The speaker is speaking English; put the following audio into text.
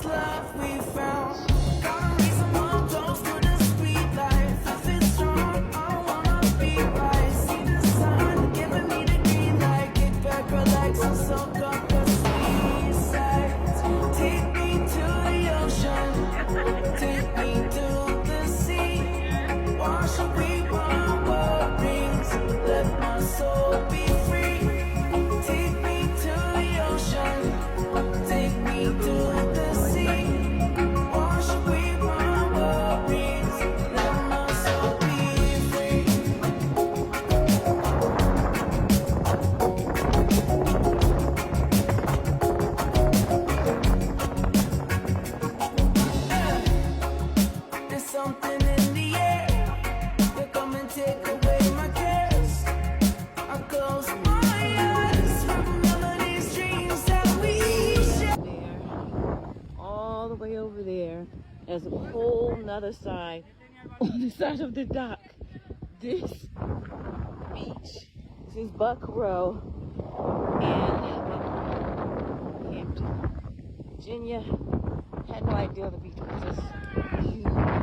love we found. Got a reason one close to the street life. I feel strong, I wanna be right. See the sun giving me the green light. Kick back, relax, and soak up the sweet sights. Take me to the ocean, take me to the sea. Wash away my worries, let my soul be free. Take me to the ocean, take me to the sea. Wash away my worries, let my soul be free. There's something in the air. You come and take away my cares. I close my eyes, remember these dreams that we share. There, all the way over there, there's a whole nother side on the side of the dock. This beach, this is Buckroe and Hampton, Virginia. Had no idea the beach was this huge.